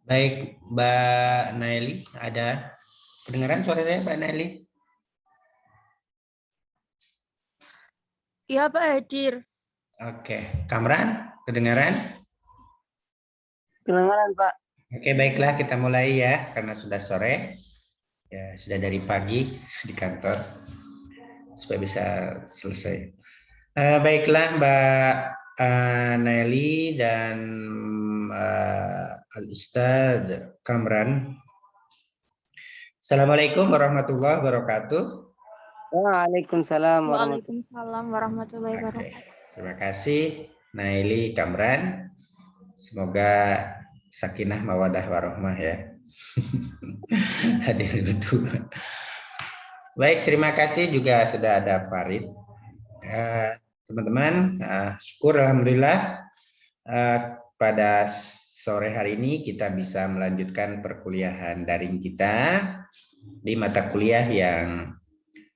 Baik, Mbak Naili, ada pendengaran suara saya, Mbak Naili? Iya, Pak hadir. Oke, Kamran, kedengaran? Kedengaran, Pak. Oke, baiklah kita mulai ya, karena sudah sore. Ya, sudah dari pagi di kantor, supaya bisa selesai. Baiklah, Mbak Naili dan Al-Ustadz Kamran. Assalamualaikum warahmatullahi wabarakatuh. Waalaikumsalam Waalaikumsalam warahmatullahi wabarakatuh. Terima kasih Naili Kamran. Semoga sakinah mawadah warohmah ya. Hadir berdua. Baik, terima kasih juga sudah ada Farid. Teman-teman, syukur alhamdulillah pada sore hari ini kita bisa melanjutkan perkuliahan daring kita di mata kuliah yang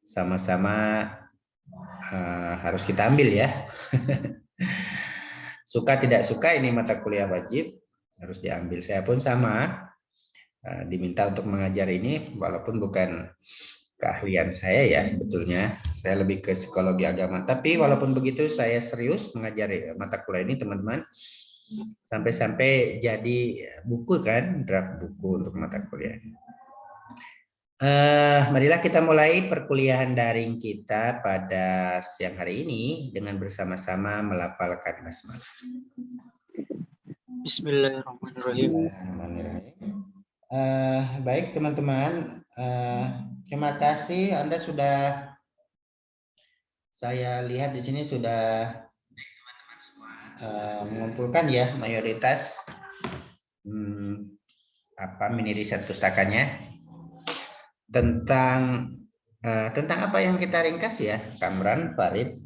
sama-sama harus kita ambil ya. Suka tidak suka ini mata kuliah wajib harus diambil. Saya pun sama diminta untuk mengajar ini walaupun bukan keahlian saya ya sebetulnya. Saya lebih ke psikologi agama. Tapi walaupun begitu saya serius mengajari mata kuliah ini teman-teman. Sampai-sampai jadi buku kan, draft buku untuk mata kuliah. Marilah kita mulai perkuliahan daring kita pada siang hari ini dengan bersama-sama melafalkan basmalah. Bismillahirrahmanirrahim. Baik teman-teman, terima kasih Anda sudah, saya lihat di sini sudah mengumpulkan ya mayoritas mini riset pustakanya. Tentang apa yang kita ringkas ya, Kamran, Farid,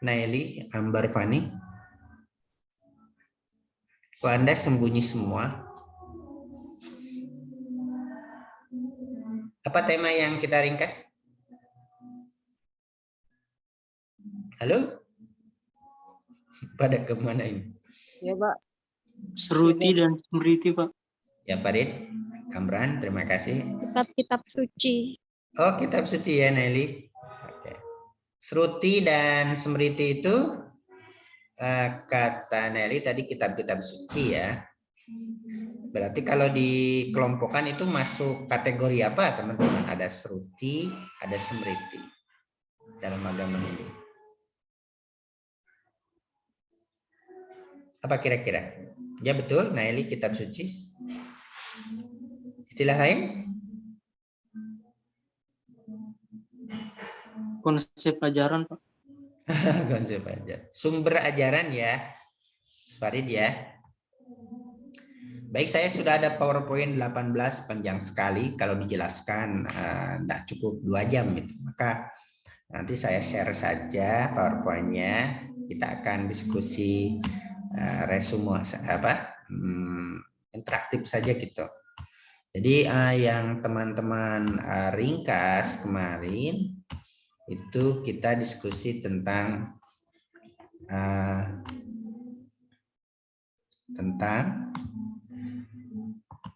Naili, Ambar, Fani. Kok Anda sembunyi semua? Apa tema yang kita ringkas? Halo? Pada kemana ini? Ya, Pak. Seruti dan Smriti, Pak. Ya, Farid, Kamran, terima kasih. Kitab-kitab suci. Oh, kitab suci ya, Nelly. Oke. Sruti dan Smriti itu kata Nelly tadi kitab-kitab suci ya. Berarti kalau dikelompokkan itu masuk kategori apa, teman-teman? Ada Sruti, ada Smriti dalam agama Hindu. Apa kira-kira? Ya betul, Nelly kitab suci. Istilah lain? Konsep ajaran, Pak. Konsep ajaran. Sumber ajaran ya, Farid ya. Baik, saya sudah ada PowerPoint 18 panjang sekali. Kalau dijelaskan tidak cukup 2 jam gitu. Maka nanti saya share saja PowerPoint-nya. Kita akan diskusi resume interaktif saja gitu. Jadi yang teman-teman ringkas kemarin itu kita diskusi tentang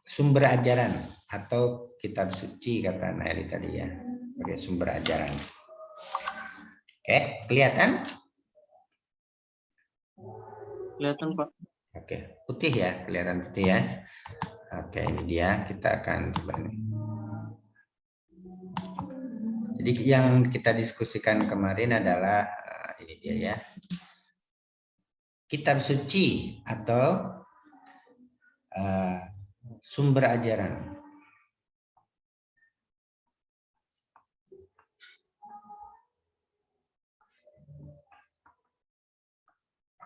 sumber ajaran atau kitab suci kata Naili tadi ya, sebagai sumber ajaran. Oke, kelihatan? Kelihatan, Pak. Oke, putih ya, kelihatan putih ya. Oke, ini dia, kita akan coba nih. Jadi yang kita diskusikan kemarin adalah ini dia ya. Kitab suci atau sumber ajaran.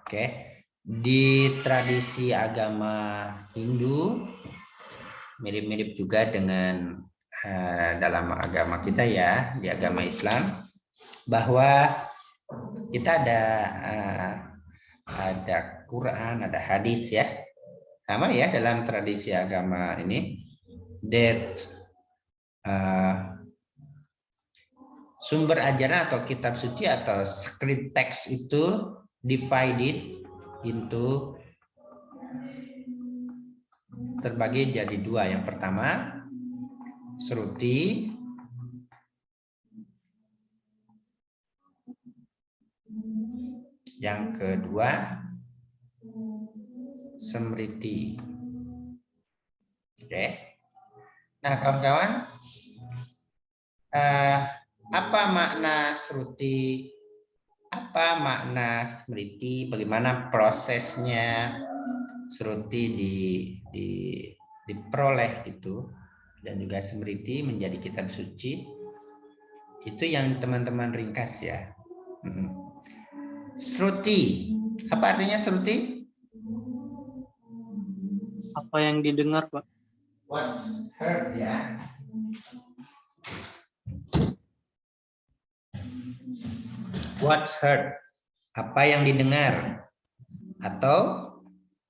Oke, di tradisi agama Hindu mirip-mirip juga dengan dalam agama kita ya, di agama Islam, bahwa kita ada Quran, ada hadis ya, sama ya dalam tradisi agama ini. That sumber ajaran atau kitab suci atau sacred text itu divided into terbagi jadi dua. Yang pertama, Sruti. Yang kedua, Smriti. Oke. Nah, kawan-kawan, apa makna Sruti? Apa makna Smriti? Bagaimana prosesnya Sruti diperoleh gitu, dan juga Smriti menjadi kitab suci? Itu yang teman-teman ringkas ya. Sruti, apa artinya Sruti? Apa yang didengar, Pak? What's heard ya. What's heard, apa yang didengar, atau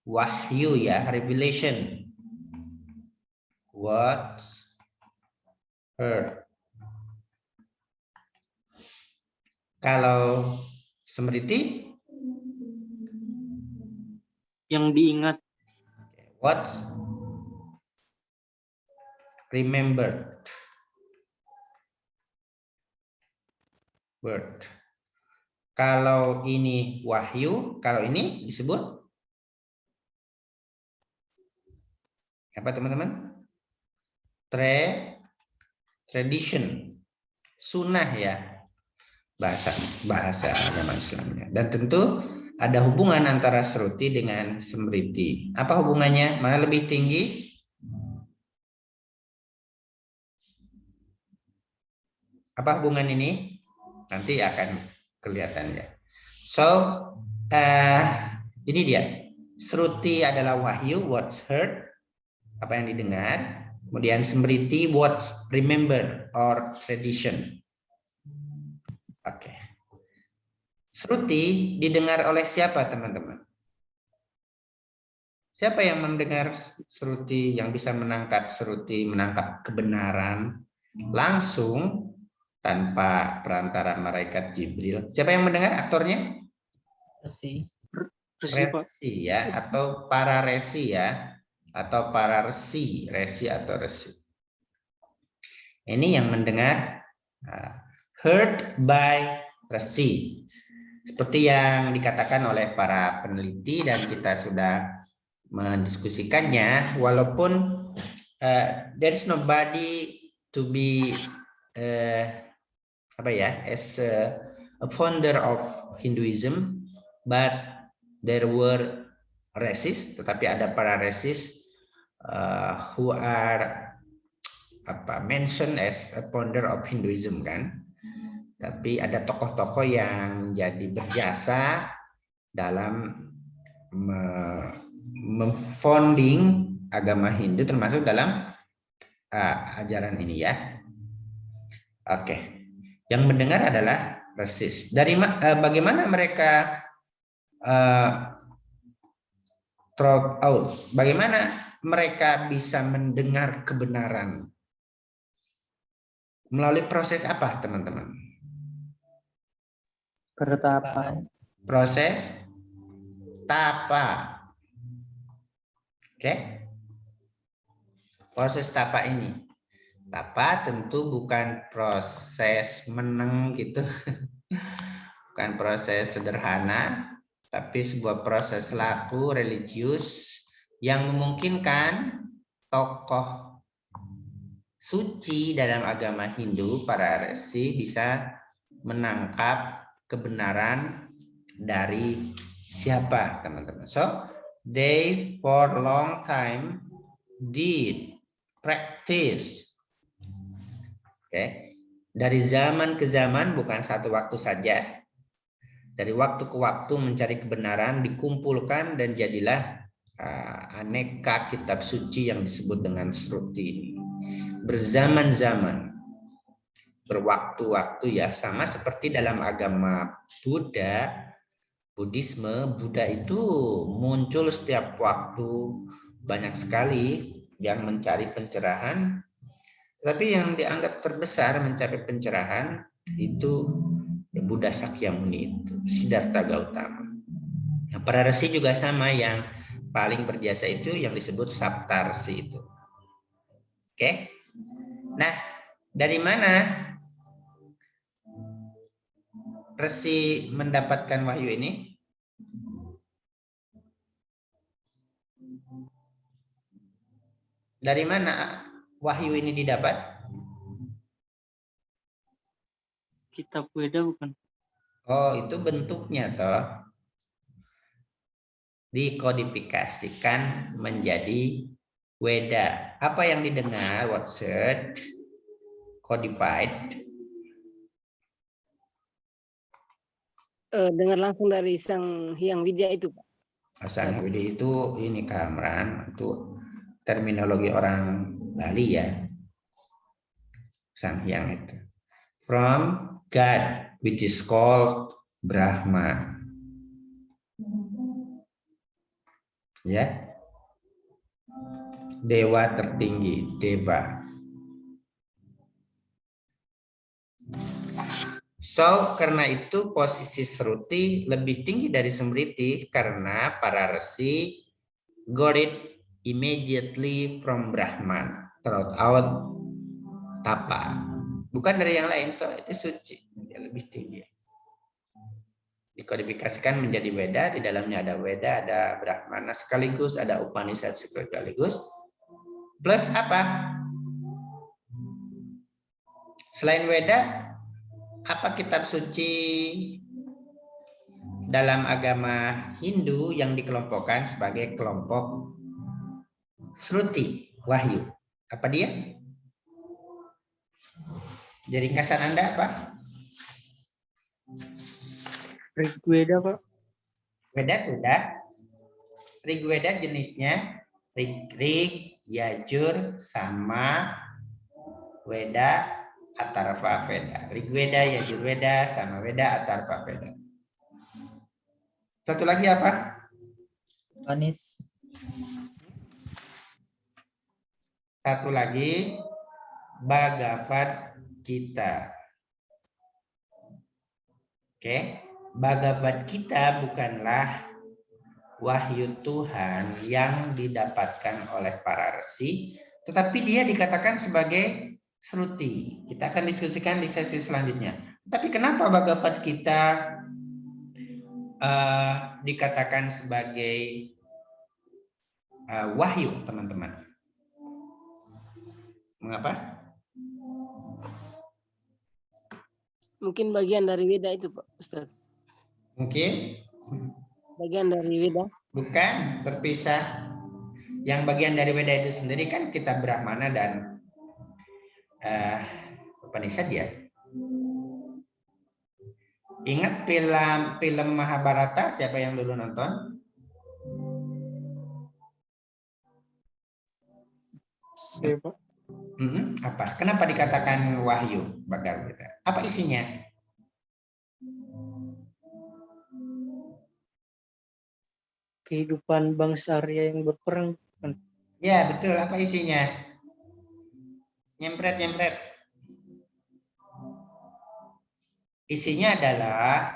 wahyu ya, revelation. What's heard. Kalau Smriti, Yang diingat. what's remembered. Word. Kalau ini wahyu, kalau ini disebut apa teman-teman? Tradition, sunnah ya, bahasa agama Islamnya. Dan tentu ada hubungan antara Sruti dengan Smriti. Apa hubungannya? Mana lebih tinggi? Apa hubungan ini? Nanti akan kelihatan ya. So, ini dia. Sruti adalah wahyu, what's heard, apa yang didengar. Kemudian Smriti, what's remembered or tradition. Oke. Sruti didengar oleh siapa, teman-teman? Siapa yang mendengar Sruti, yang bisa menangkap Sruti, menangkap kebenaran langsung tanpa perantara malaikat Jibril? Siapa yang mendengar? Aktornya? Resi, Pak. Resi ya, atau para resi ya, atau para resi, resi atau resi. Ini yang mendengar, heard by resi. Seperti yang dikatakan oleh para peneliti dan kita sudah mendiskusikannya, walaupun there is nobody to be as a founder of Hinduism, but there were resis, tetapi ada para resis who are mentioned as a founder of Hinduism kan. Tapi ada tokoh-tokoh yang menjadi berjasa dalam memfounding agama Hindu, termasuk dalam ajaran ini ya. Oke. Yang mendengar adalah resis. Bagaimana mereka throw out? Bagaimana mereka bisa mendengar kebenaran? Melalui proses apa, teman-teman? Bertapa. Proses tapa. Oke. Proses tapa ini. Tapa tentu bukan proses meneng gitu. Bukan proses sederhana, tapi sebuah proses laku religius yang memungkinkan tokoh suci dalam agama Hindu, para resi, bisa menangkap kebenaran dari siapa, teman-teman. So, they for long time did practice. Oke. Dari zaman ke zaman, bukan satu waktu saja. Dari waktu ke waktu mencari kebenaran, dikumpulkan dan jadilah aneka kitab suci yang disebut dengan Sruti ini. Berzaman-zaman, berwaktu-waktu ya, sama seperti dalam agama Buddhisme, Buddha itu muncul setiap waktu, banyak sekali yang mencari pencerahan, tapi yang dianggap terbesar mencapai pencerahan itu Buddha Sakyamuni, itu Siddhartha Gautama. Nah, para resi juga sama, yang paling berjasa itu yang disebut Saptarsi itu. Oke. Nah, dari mana Resi mendapatkan wahyu ini? Dari mana wahyu ini didapat? Kitab Weda bukan? Oh, itu bentuknya toh. Dikodifikasikan menjadi Weda. Apa yang didengar? What's heard? Codified. Dengar langsung dari Sang Hyang Widya itu, Pak. Sang Widi itu ini Kamran, itu terminologi orang Bali ya. Sang Hyang itu. From God, which is called Brahma. Ya. Dewa tertinggi, Deva. So, karena itu posisi Sruti lebih tinggi dari Smriti karena para resi got it immediately from Brahman throughout tapa. Bukan dari yang lain, so itu suci. Dia lebih tinggi. Dikodifikasikan menjadi Weda, di dalamnya ada Weda, ada Brahmana sekaligus, ada Upanishad sekaligus. Plus apa? Selain Weda, apa kitab suci dalam agama Hindu yang dikelompokkan sebagai kelompok Sruti, Wahyu? Apa dia? Jadi ringkasan Anda apa? Rigweda, Pak. Weda sudah. Rigweda jenisnya Rig, Yajur, Sama, Weda, Atharva Veda. Rigweda, Yajurveda, Sama Weda, Atharva Veda. Satu lagi apa? Anis. Satu lagi Bhagavad Gita. Oke, Bhagavad Gita bukanlah wahyu Tuhan yang didapatkan oleh para resi, tetapi dia dikatakan sebagai Sruti. Kita akan diskusikan di sesi selanjutnya. Tapi kenapa Bhagavad Gita dikatakan sebagai wahyu, teman-teman? Mengapa? Mungkin bagian dari Weda itu, Pak Ustaz. Mungkin Bagian dari Weda. bukan, terpisah. Yang bagian dari Weda itu sendiri kan kitab Brahmana dan Upanishad ya. Ingat film Mahabharata, siapa yang dulu nonton? Saya, Pak. Apa? Kenapa dikatakan wahyu Bhagavad Gita? Apa isinya? Kehidupan bangsa Arya yang berperang. Ya, betul. Apa isinya? Nyempret. Isinya adalah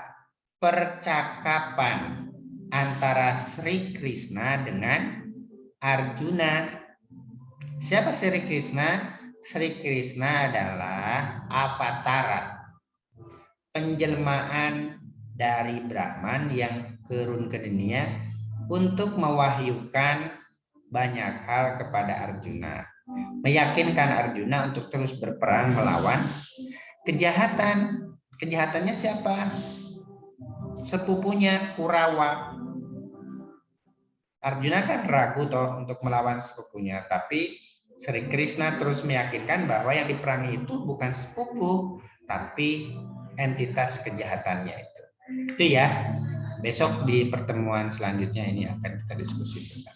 percakapan antara Sri Krishna dengan Arjuna. Siapa Sri Krishna? Sri Krishna adalah avatara, penjelmaan dari Brahman yang turun ke dunia untuk mewahyukan banyak hal kepada Arjuna, meyakinkan Arjuna untuk terus berperang melawan kejahatan. Kejahatannya siapa? Sepupunya Kurawa. Arjuna kan ragu toh untuk melawan sepupunya, tapi Sri Krishna terus meyakinkan bahwa yang diperangi itu bukan sepupu, tapi entitas kejahatannya itu. Itu ya. Besok di pertemuan selanjutnya ini akan kita diskusikan.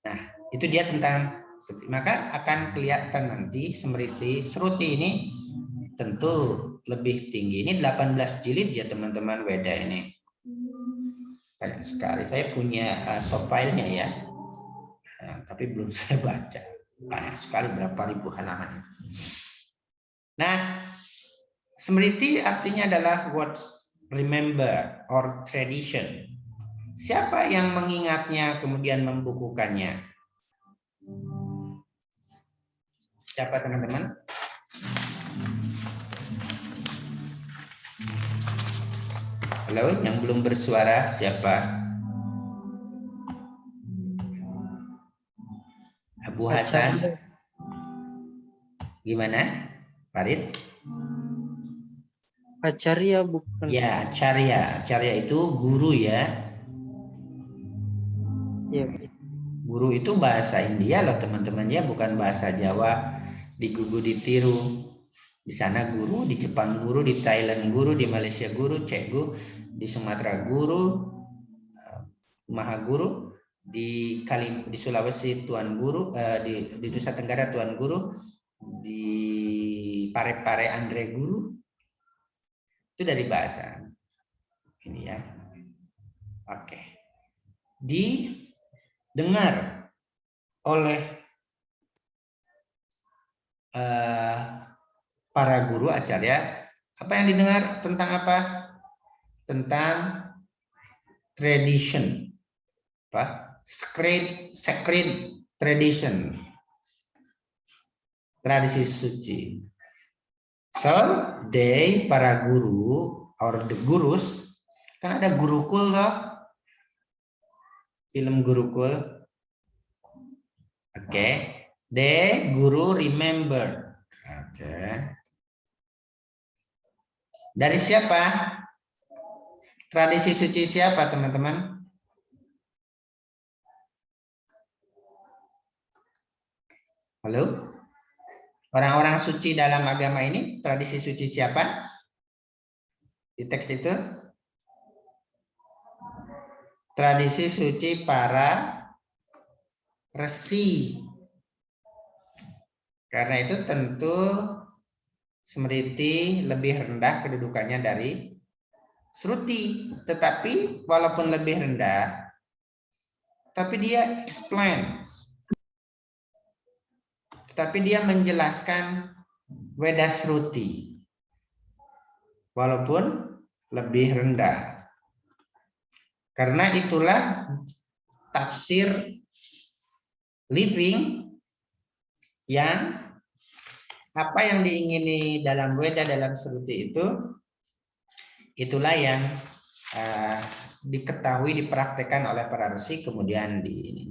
Nah, itu dia tentang, maka akan kelihatan nanti Sruti ini tentu lebih tinggi. Ini 18 jilid ya teman-teman Weda ini. Banyak sekali. Saya punya soft file-nya ya. Tapi belum saya baca. Banyak sekali, berapa ribu halaman. Nah, Smriti artinya adalah words remember or tradition. Siapa yang mengingatnya kemudian membukukannya? Siapa teman-teman? Halo, yang belum bersuara siapa? Abu Hasan. Acarya. Gimana? Farid? Acarya bukan. Ya, Acarya. Acarya itu guru ya. Iya. Guru itu bahasa India loh teman-teman ya, bukan bahasa Jawa. Digugu ditiru. Di sana guru, di Jepang guru, di Thailand guru, di Malaysia guru, cikgu, di Sumatera guru, maha guru, di Sulawesi tuan guru, di Nusa Tenggara tuan guru, di Parepare Andre guru. Itu dari bahasa ini ya. Oke. Didengar oleh para guru acarya, apa yang didengar tentang apa? Tentang tradition, apa? Sacred tradition, tradisi suci. So, para guru or the gurus, kan ada gurukul loh, film gurukul. Oke, guru remember. Oke. Dari siapa? Tradisi suci siapa, teman-teman? Halo? Orang-orang suci dalam agama ini, tradisi suci siapa? Di teks itu? Tradisi suci para resi. Karena itu tentu Smriti lebih rendah kedudukannya dari Shruti. Tetapi walaupun lebih rendah, tapi dia explain. Tapi dia menjelaskan Weda Shruti. Walaupun lebih rendah. Karena itulah tafsir living yang apa yang diingini dalam Weda, dalam Shruti itu, itulah yang diketahui, dipraktekkan oleh para resi kemudian di.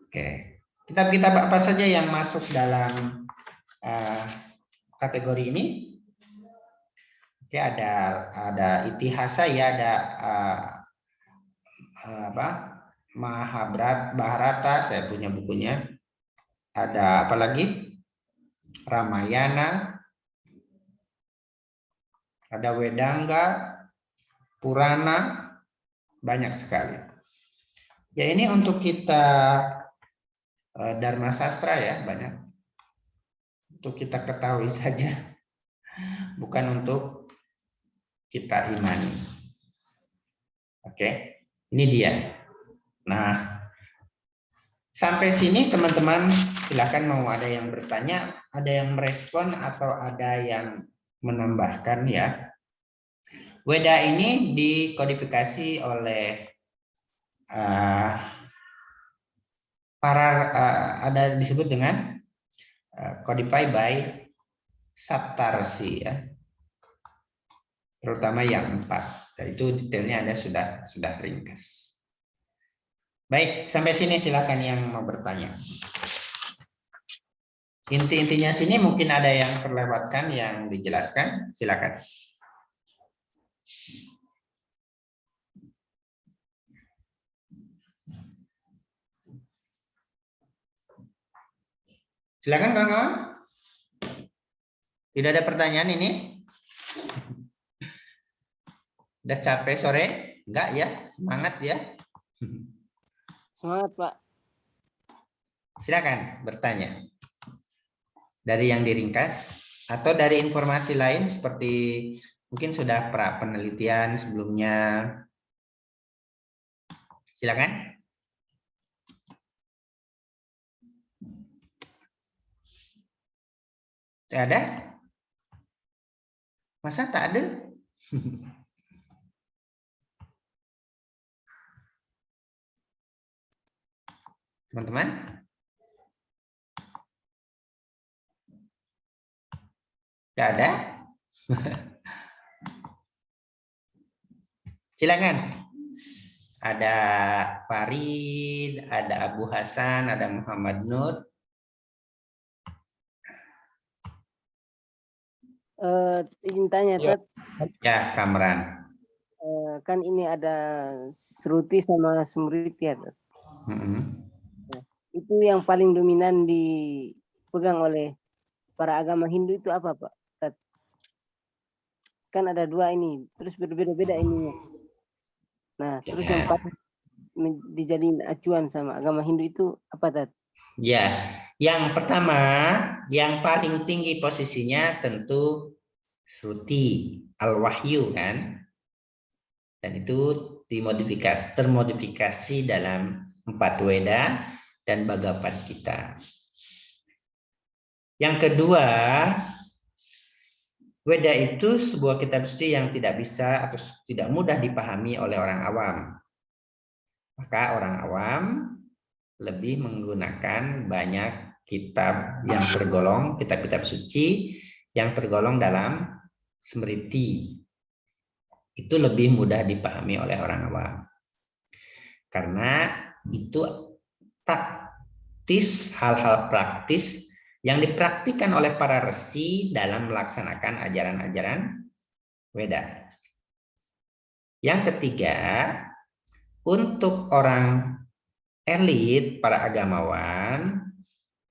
Oke. Kitab-kitab apa saja yang masuk dalam kategori ini? Oke, ada Itihasa ya, ada Mahabharata, saya punya bukunya. Ada apa lagi? Ramayana, ada Wedanga, Purana, banyak sekali. Ya, ini untuk kita Dharma Sastra ya, banyak. Untuk kita ketahui saja, bukan untuk kita imani. Oke, ini dia. Nah, sampai sini teman-teman silakan, mau ada yang bertanya, ada yang merespon atau ada yang menambahkan ya. Weda ini dikodifikasi oleh ada disebut dengan codify by Saptarsi ya. Terutama yang 4. Itu detailnya ada sudah ringkas. Baik, sampai sini silakan yang mau bertanya. Inti-intinya sini mungkin ada yang terlewatkan, yang dijelaskan, silakan. Silakan kawan-kawan. Tidak ada pertanyaan ini? Udah capek sore? Enggak ya? Semangat ya? Semangat, Pak. Silakan bertanya. Dari yang diringkas atau dari informasi lain seperti mungkin sudah penelitian sebelumnya. Silakan. Tidak ada? Masa tak ada? Teman-teman? Tidak ada? Silakan. Ada Farid, ada Abu Hasan, ada Muhammad Nur. Izin tanya, Ya. Tat. Ya, Kamran. Kan ini ada Sruti sama Smriti ya, Tat. Itu yang paling dominan dipegang oleh para agama Hindu itu apa, Pak? Tat? Kan ada dua ini, terus berbeda-beda ini. Nah, terus yang paling dijadiin acuan sama agama Hindu itu apa, Tat? Ya, yang pertama, yang paling tinggi posisinya tentu Sruti, Al-Wahyu kan. Dan itu termodifikasi dalam 4 Weda dan Bhagavad Gita. Yang kedua, Weda itu sebuah kitab suci yang tidak bisa atau tidak mudah dipahami oleh orang awam. Maka orang awam lebih menggunakan banyak kitab yang tergolong kitab-kitab suci yang tergolong dalam Smriti. Itu lebih mudah dipahami oleh orang awam. Karena itu praktis, hal-hal praktis yang dipraktikkan oleh para resi dalam melaksanakan ajaran-ajaran Weda. Yang ketiga, untuk orang elit, para agamawan,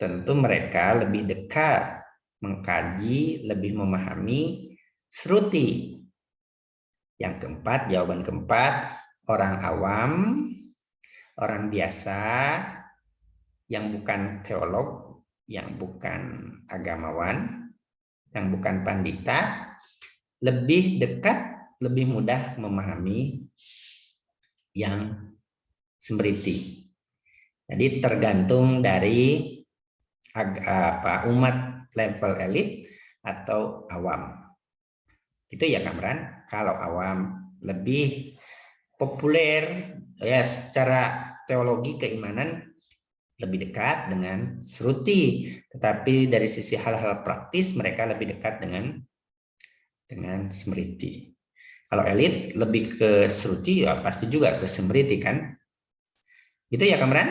tentu mereka lebih dekat mengkaji, lebih memahami Sruti. Yang keempat, jawaban keempat, orang awam, orang biasa, yang bukan teolog, yang bukan agamawan, yang bukan pandita, lebih dekat, lebih mudah memahami yang Smriti. Jadi tergantung dari umat level elit atau awam. Itu ya Kamran. Kalau awam lebih populer ya secara teologi keimanan lebih dekat dengan Sruti, tetapi dari sisi hal-hal praktis mereka lebih dekat dengan Smriti. Kalau elit lebih ke Sruti ya pasti juga ke Smriti kan? Itu ya Kamran?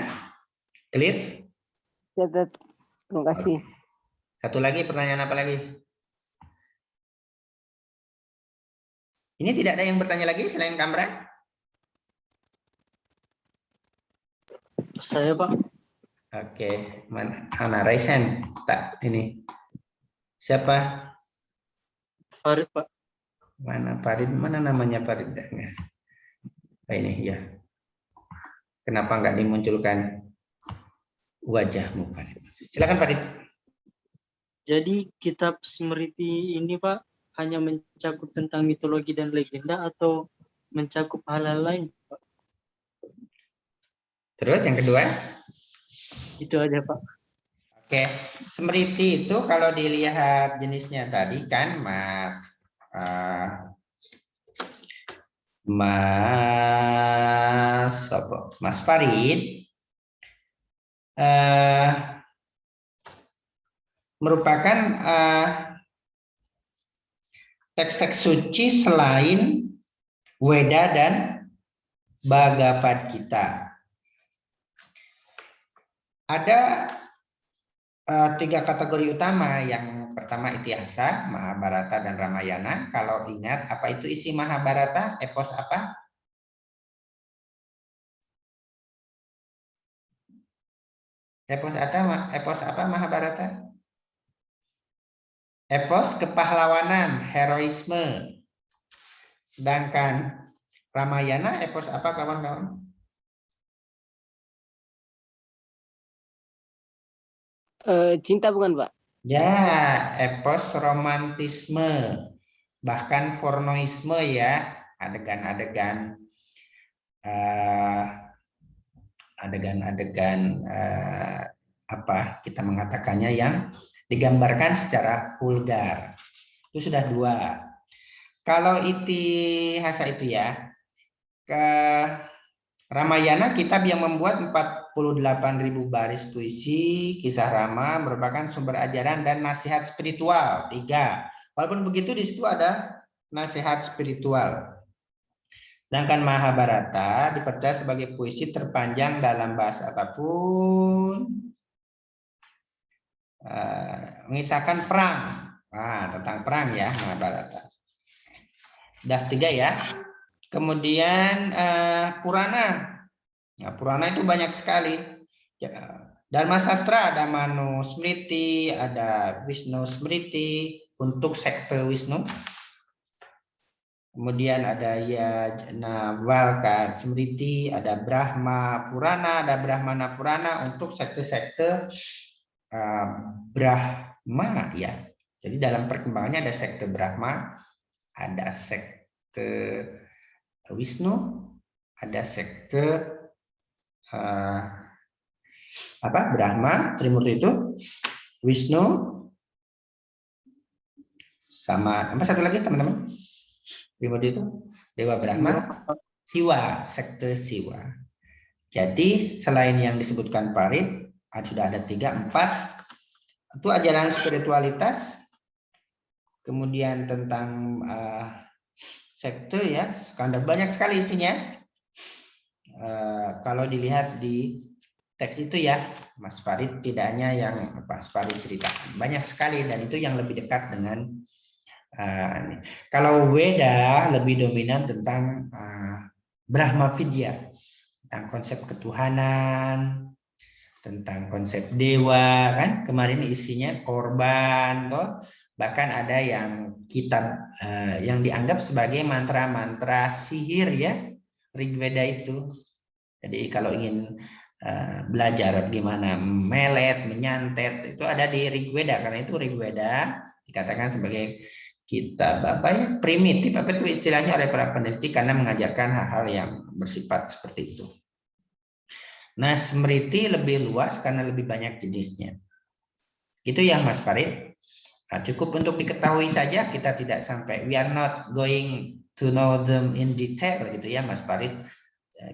Clear? Ya, Tat. Terima kasih. Satu lagi, pertanyaan apa lagi? Ini tidak ada yang bertanya lagi selain Kamran? Saya, Pak. Oke, mana Raisen? Tak ini. Siapa? Farid, Pak. Mana Farid? Mana namanya Farid? Nah, ini ya. Kenapa nggak dimunculkan wajahmu, Farid? Silakan Farid. Jadi kitab Smriti ini, Pak, hanya mencakup tentang mitologi dan legenda atau mencakup hal-hal lain, Pak? Terus yang kedua? Itu aja, Pak. Oke, Smriti itu kalau dilihat jenisnya tadi kan, Mas Farid, merupakan teks-teks suci selain Weda dan Bhagavad Gita. Ada 3 kategori utama. Yang pertama Itihasa, Mahabharata dan Ramayana. Kalau ingat apa itu isi Mahabharata? Epos apa? Epos apa Mahabharata? Epos kepahlawanan, heroisme. Sedangkan Ramayana epos apa kawan-kawan? Cinta bukan, Pak? Ya, epos romantisme, bahkan fornoisme ya, adegan-adegan apa kita mengatakannya yang digambarkan secara vulgar. Itu sudah 2. Kalau itihasa itu ya, Ramayana, kitab yang membuat 48.000 baris puisi, kisah Rama merupakan sumber ajaran dan nasihat spiritual. 3. Walaupun begitu di situ ada nasihat spiritual. Sedangkan Mahabharata dipercaya sebagai puisi terpanjang dalam bahasa apapun, mengisahkan perang. Tentang perang ya Mahabharata. Sudah 3 ya. Kemudian Purana. Nah, Purana itu banyak sekali. Dharma Sastra ada Manu Smriti, ada Wisnu Smriti untuk sekte Wisnu. Kemudian ada Yajnavalkya Smriti, ada Brahma Purana, ada Brahmana Purana untuk sekte-sekte Brahma ya. Jadi dalam perkembangannya ada sekte Brahma, ada sekte Wisnu, ada sekte Brahma, Trimurti itu, Wisnu, sama apa satu lagi teman-teman? Trimurti itu Dewa Brahma, Siwa, sekte Siwa. Jadi selain yang disebutkan Farid, sudah ada 3, 4 itu ajaran spiritualitas. Kemudian tentang sekte ya, skandal banyak sekali isinya. Kalau dilihat di teks itu ya, Mas Farid tidak hanya yang Mas Farid ceritakan, banyak sekali, dan itu yang lebih dekat dengan kalau Weda lebih dominan tentang Brahma Vidya, tentang konsep ketuhanan, tentang konsep dewa kan, kemarin isinya korban toh. Bahkan ada yang kitab yang dianggap sebagai mantra-mantra sihir ya, Rigveda itu. Jadi kalau ingin belajar gimana melet, menyantet, itu ada di Rigveda, karena itu Rigveda dikatakan sebagai kitab primitif itu istilahnya oleh para peneliti, karena mengajarkan hal-hal yang bersifat seperti itu. Nah, Smriti lebih luas karena lebih banyak jenisnya. Itu yang Mas Farid. Cukup untuk diketahui saja, kita tidak sampai, we are not going to know them in detail gitu ya Mas Farid.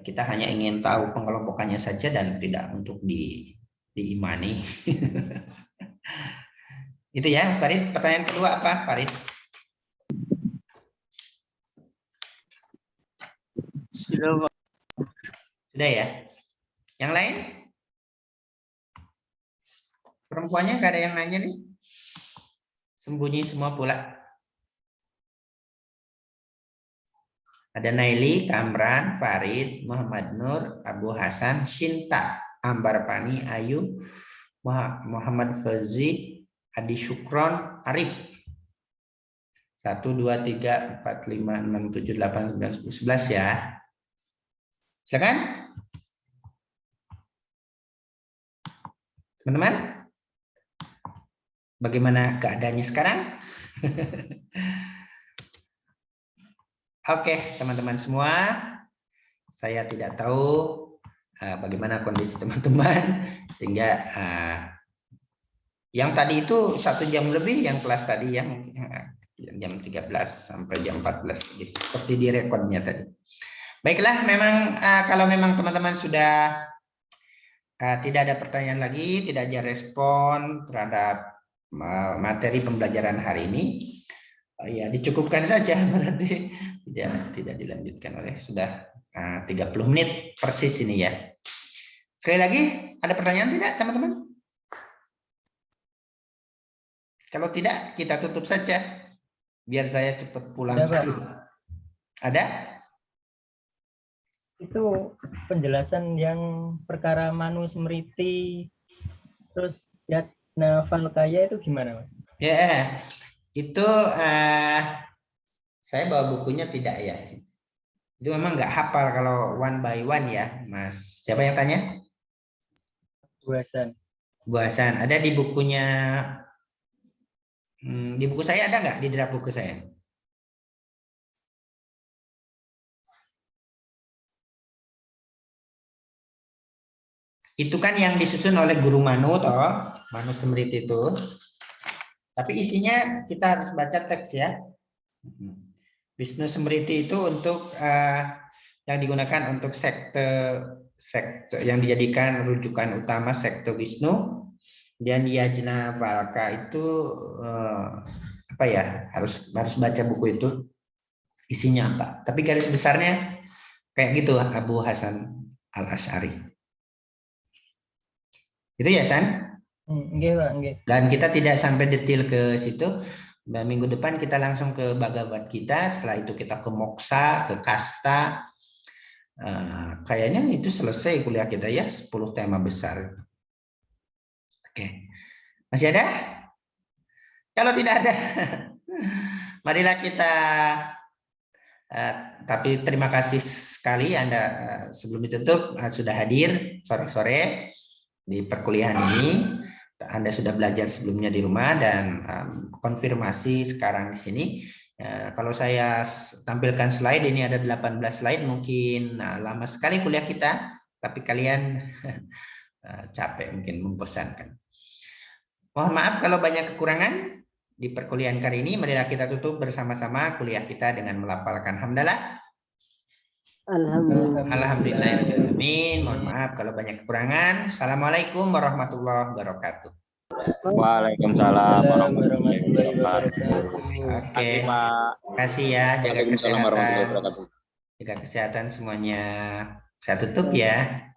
Kita hanya ingin tahu pengelompokannya saja dan tidak untuk diimani. Itu ya Mas Farid. Pertanyaan kedua apa Farid? Sudah, Pak. Sudah ya. Yang lain? Perempuannya nggak ada yang nanya nih? Sembunyi semua pula. Ada Naili, Kamran, Farid, Muhammad Nur, Abu Hasan, Shinta, Ambar Pani, Ayu, Muhammad Fauzi, Adi Syukron, Arif. 1, 2, 3, 4, 5, 6, 7, 8, 9, 10, 11 ya. Silakan. Teman-teman. Bagaimana keadaannya sekarang? Oke, teman-teman semua. Saya tidak tahu bagaimana kondisi teman-teman, sehingga yang tadi itu 1 jam lebih, yang kelas tadi ya, jam 13 sampai jam 14, seperti di rekodnya tadi. Baiklah, memang kalau memang teman-teman sudah tidak ada pertanyaan lagi, tidak ada respon terhadap materi pembelajaran hari ini, ya dicukupkan saja, berarti tidak dilanjutkan oleh sudah 30 menit persis ini ya. Sekali lagi, ada pertanyaan tidak teman-teman? Kalau tidak, kita tutup saja biar saya cepat pulang. Ada? Itu penjelasan yang perkara Manu Smriti terus Yajnavalkya itu gimana, Mas? Ya, itu saya bawa bukunya tidak ya. Itu memang nggak hafal kalau one by one ya, Mas. Siapa yang tanya? Bu Hasan. Bu Hasan. Ada di bukunya, di buku saya ada nggak? Di draft buku saya? Itu kan yang disusun oleh Guru Manu toh, Manu Smriti itu. Tapi isinya kita harus baca teks ya. Wisnu Smriti itu untuk yang digunakan untuk sekte yang dijadikan rujukan utama sekte Wisnu. Dan Yajnavalkya itu apa ya, harus baca buku itu isinya apa. Tapi garis besarnya kayak gitu Abu Hasan Al-Asy'ari. Itu ya San? Nggih, Pak, nggih. Dan kita tidak sampai detail ke situ. Dan minggu depan kita langsung ke Bhagavad Gita, setelah itu kita ke Moksa, ke Kasta. Kayaknya itu selesai kuliah kita ya, 10 tema besar. Oke. Masih ada? Kalau tidak ada, marilah kita tapi terima kasih sekali Anda sebelum ditutup sudah hadir sore-sore di perkuliahan ini. Anda sudah belajar sebelumnya di rumah dan konfirmasi sekarang di sini. Kalau saya tampilkan slide ini ada 18 slide, mungkin lama sekali kuliah kita, tapi kalian capek, mungkin membosankan. Mohon maaf kalau banyak kekurangan di perkuliahan kali ini. Marilah kita tutup bersama-sama kuliah kita dengan melafalkan hamdalah. Alhamdulillah. Alhamdulillahirrahmanirrahim. Mohon maaf kalau banyak kekurangan. Assalamualaikum warahmatullahi wabarakatuh. Waalaikumsalam warahmatullahi wabarakatuh. Oke, terima kasih ya. Jaga kesehatan. Jaga kesehatan semuanya. Saya tutup ya.